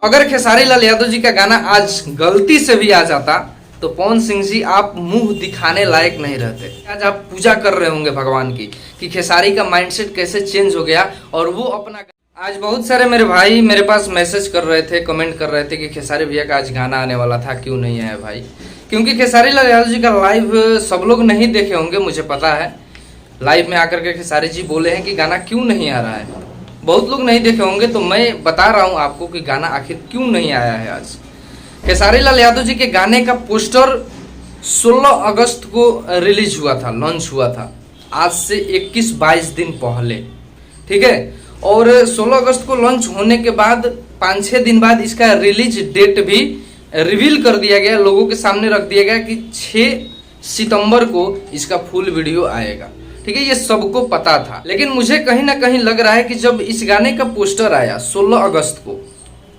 अगर खेसारी लाल यादव जी का गाना आज गलती से भी आ जाता तो पवन सिंह जी आप मुंह दिखाने लायक नहीं रहते। आज आप पूजा कर रहे होंगे भगवान की कि खेसारी का माइंडसेट कैसे चेंज हो गया और वो अपना। आज बहुत सारे मेरे भाई मेरे पास मैसेज कर रहे थे, कमेंट कर रहे थे कि खेसारी भैया का आज गाना आने वाला था, क्यों नहीं आया भाई? क्योंकि खेसारी लाल यादव जी का लाइव सब लोग नहीं देखे होंगे, मुझे पता है। लाइव में आकर के खेसारी जी बोले हैं कि गाना क्यों नहीं आ रहा है, बहुत लोग नहीं देखे होंगे, तो मैं बता रहा हूं आपको कि गाना आखिर क्यों नहीं आया है। आज खेसारी लाल यादव जी के गाने का पोस्टर 16 अगस्त को रिलीज हुआ था, लॉन्च हुआ था, आज से 21-22 दिन पहले, ठीक है। और 16 अगस्त को लॉन्च होने के बाद 5-6 दिन बाद इसका रिलीज डेट भी रिवील कर दिया गया, लोगों के सामने रख दिया गया कि 6 सितंबर को इसका फुल वीडियो आएगा, ठीक है। ये सबको पता था, लेकिन मुझे कहीं ना कहीं लग रहा है कि जब इस गाने का पोस्टर आया 16 अगस्त को,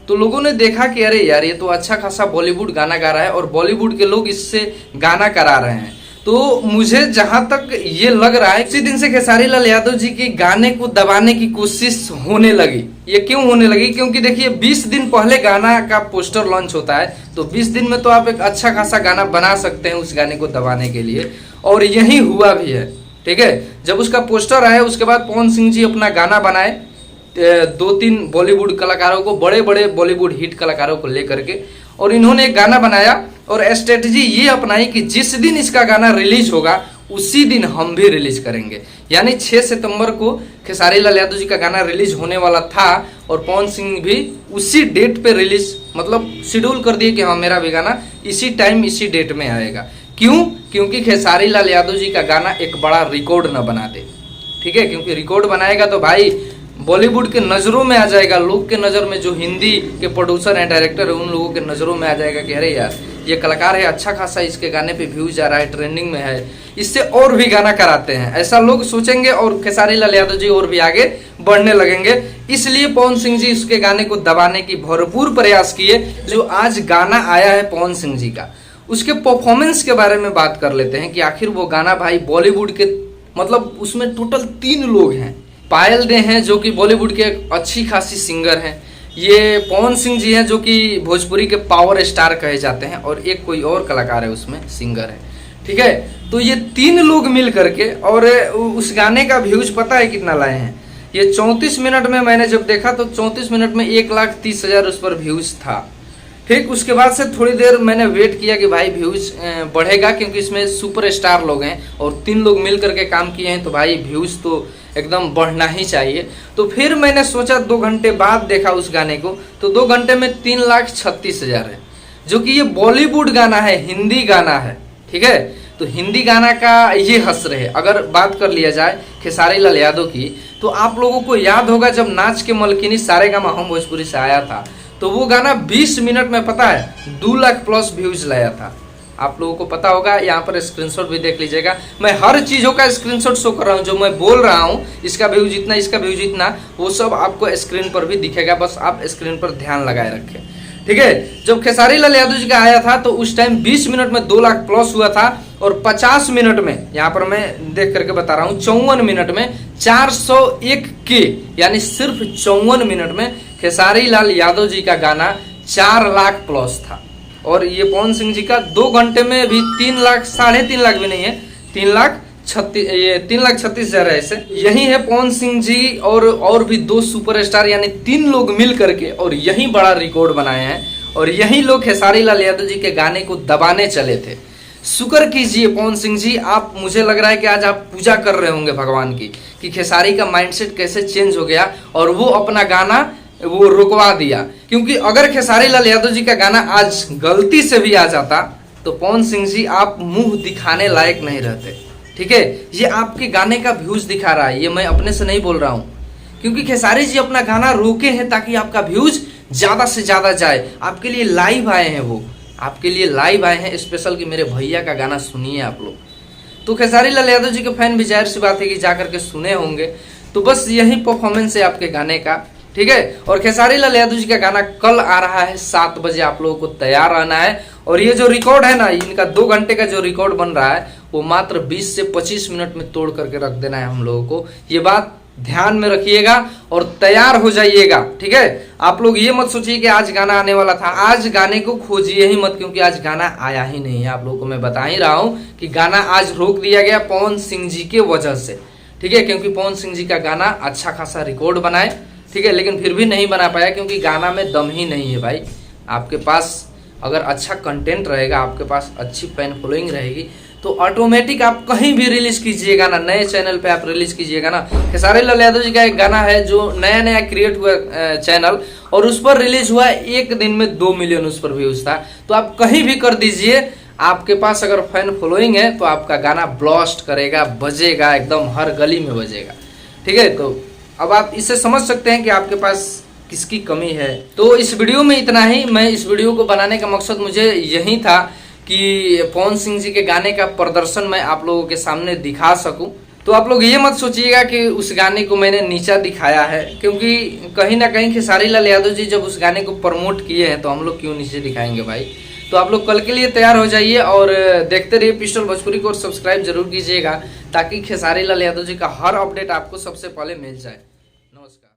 तो लोगों ने देखा कि अरे यार ये तो अच्छा खासा बॉलीवुड गाना गा रहा है और बॉलीवुड के लोग इससे गाना करा रहे हैं। तो मुझे जहां तक ये लग रहा है, इसी दिन से खेसारी लाल यादव जी के गाने को दबाने की कोशिश होने लगी। ये क्यों होने लगी? क्योंकि देखिए 20 दिन पहले गाना का पोस्टर लॉन्च होता है, तो 20 दिन में तो आप एक अच्छा खासा गाना बना सकते हैं उस गाने को दबाने के लिए, और यही हुआ भी है, ठीक है। जब उसका पोस्टर आया उसके बाद पवन सिंह जी अपना गाना बनाए 2-3 बॉलीवुड कलाकारों को, बड़े बड़े बॉलीवुड हिट कलाकारों को लेकर के, और इन्होंने एक गाना बनाया और स्ट्रेटजी ये अपनाई कि जिस दिन इसका गाना रिलीज होगा उसी दिन हम भी रिलीज करेंगे। यानी 6 सितंबर को खेसारी लाल यादव जी का गाना रिलीज होने वाला था और पवन सिंह भी उसी डेट पे रिलीज, मतलब शेड्यूल कर दिए कि हाँ मेरा भी गाना इसी टाइम इसी डेट में आएगा। क्यों? क्योंकि खेसारी लाल यादव जी का गाना एक बड़ा रिकॉर्ड न बना दे, ठीक है। क्योंकि रिकॉर्ड बनाएगा तो भाई बॉलीवुड के नज़रों में आ जाएगा, लोग के नज़र में, जो हिंदी के प्रोड्यूसर हैं, डायरेक्टर है, उन लोगों के नज़रों में आ जाएगा कि अरे यार ये कलाकार है, अच्छा खासा इसके गाने पे व्यूज जा रहा है, ट्रेंडिंग में है, इससे और भी गाना कराते हैं, ऐसा लोग सोचेंगे और खेसारी लाल यादव जी और भी आगे बढ़ने लगेंगे। इसलिए पवन सिंह जी उसके गाने को दबाने की भरपूर प्रयास किए। जो आज गाना आया है पवन सिंह जी का, उसके परफॉर्मेंस के बारे में बात कर लेते हैं कि आखिर वो गाना भाई बॉलीवुड के, मतलब उसमें टोटल 3 लोग हैं। पायल दे हैं जो कि बॉलीवुड के अच्छी खासी सिंगर हैं, ये पवन सिंह जी हैं जो कि भोजपुरी के पावर स्टार कहे जाते हैं, और एक कोई और कलाकार है उसमें, सिंगर है, ठीक है। तो ये 3 लोग मिल करके, और उस गाने का व्यूज पता है कितना लाए हैं? ये 34 मिनट में मैंने जब देखा तो 34 मिनट में 1,30,000 उस पर व्यूज था, ठीक। उसके बाद से थोड़ी देर मैंने वेट किया कि भाई व्यूज बढ़ेगा, क्योंकि इसमें सुपर स्टार लोग हैं और 3 लोग मिल करके काम किए हैं, तो भाई व्यूज तो एकदम बढ़ना ही चाहिए। तो फिर मैंने सोचा 2 घंटे बाद देखा उस गाने को, तो 2 घंटे में 3,36,000 है, जो कि ये बॉलीवुड गाना है, हिंदी गाना है, ठीक है। तो हिंदी गाना का ये हस्र है। अगर बात कर लिया जाए खेसारी लाल यादव की, तो आप लोगों को याद होगा जब नाच के मलकिनी सारेगामा हम भोजपुरी से आया था, तो वो गाना 20 मिनट में पता है 2 लाख प्लस व्यूज लाया था। आप लोगों को पता होगा, यहाँ पर स्क्रीनशॉट भी देख लीजिएगा, मैं हर चीज़ों का स्क्रीनशॉट शो कर रहा हूँ, जो मैं बोल रहा हूँ इसका व्यूज इतना, इसका व्यूज इतना, वो सब आपको स्क्रीन पर भी दिखेगा, बस आप स्क्रीन पर ध्यान लगाए रखें, ठीक है। जब खेसारी लाल यादव जी का आया था तो उस टाइम 20 मिनट में 2 लाख प्लस हुआ था, और 50 मिनट में, यहाँ पर मैं देख करके बता रहा हूँ, 54 मिनट में 401K, यानी सिर्फ 54 मिनट में खेसारी लाल यादव जी का गाना 4 लाख प्लस था। और ये पवन सिंह जी का 2 घंटे में भी 3 लाख, 3.5 लाख भी नहीं है, 3,36,000 है ऐसे। यही है पवन सिंह जी और भी 2 सुपरस्टार, यानी 3 लोग मिल करके और यही बड़ा रिकॉर्ड बनाए हैं, और यही लोग खेसारी लाल यादव जी के गाने को दबाने चले थे। शुक्र कीजिए पवन सिंह जी, आप, मुझे लग रहा है कि आज आप पूजा कर रहे होंगे भगवान की कि खेसारी का माइंडसेट कैसे चेंज हो गया और वो अपना गाना वो रुकवा दिया। क्योंकि अगर खेसारी लाल यादव जी का गाना आज गलती से भी आ जाता तो पवन सिंह जी आप मुंह दिखाने लायक नहीं रहते, ठीक है। ये आपके गाने का व्यूज दिखा रहा है, ये मैं अपने से नहीं बोल रहा हूँ, क्योंकि खेसारी जी अपना गाना रोके हैं ताकि आपका व्यूज ज्यादा से ज्यादा जाए। आपके लिए लाइव आए हैं, वो आपके लिए लाइव आए हैं स्पेशल कि मेरे भैया का गाना सुनिए आप लोग। तो खेसारी लाल यादव जी के फैन भी जाहिर सी बात है कि जाकर के सुने होंगे। तो बस यही परफॉर्मेंस है आपके गाने का, ठीक है। और खेसारी लाल यादव जी का गाना कल आ रहा है 7 बजे, आप लोगों को तैयार रहना है। और ये जो रिकॉर्ड है ना, इनका 2 घंटे का जो रिकॉर्ड बन रहा है वो मात्र 20 से 25 मिनट में तोड़ करके रख देना है हम लोगों को। ये बात ध्यान में रखिएगा और तैयार हो जाइएगा, ठीक है। आप लोग ये मत सोचिए कि आज गाना आने वाला था, आज गाने को खोजिए ही मत, क्योंकि आज गाना आया ही नहीं है। आप लोगों को मैं बता ही रहा हूँ कि गाना आज रोक दिया गया पवन सिंह जी के वजह से, ठीक है, क्योंकि पवन सिंह जी का गाना अच्छा खासा रिकॉर्ड बनाए, ठीक है, लेकिन फिर भी नहीं बना पाया क्योंकि गाना में दम ही नहीं है भाई। आपके पास अगर अच्छा कंटेंट रहेगा, आपके पास अच्छी फैन फॉलोइंग रहेगी, तो ऑटोमेटिक आप कहीं भी रिलीज कीजिएगा ना, नए चैनल पे आप रिलीज कीजिएगा ना। खेसारी लाल यादव जी का एक गाना है जो नया नया क्रिएट हुआ चैनल, और उस पर रिलीज हुआ एक दिन में 2 मिलियन उस पर व्यूज था। तो आप कहीं भी कर दीजिए, आपके पास अगर फैन फॉलोइंग है तो आपका गाना ब्लास्ट करेगा, बजेगा, एकदम हर गली में बजेगा, ठीक है। तो अब आप इससे समझ सकते हैं कि आपके पास किसकी कमी है। तो इस वीडियो में इतना ही। मैं इस वीडियो को बनाने का मकसद मुझे यही था कि पवन सिंह जी के गाने का प्रदर्शन मैं आप लोगों के सामने दिखा सकूं। तो आप लोग ये मत सोचिएगा कि उस गाने को मैंने नीचा दिखाया है, क्योंकि कहीं ना कहीं खेसारी लाल यादव जी जब उस गाने को प्रमोट किए हैं तो हम लोग क्यों नीचे दिखाएंगे भाई। तो आप लोग कल के लिए तैयार हो जाइए और देखते रहिए पिस्टल भोजपुरी को, और सब्सक्राइब जरूर कीजिएगा ताकि खेसारी लाल यादव जी का हर अपडेट आपको सबसे पहले मिल जाए। नमस्कार।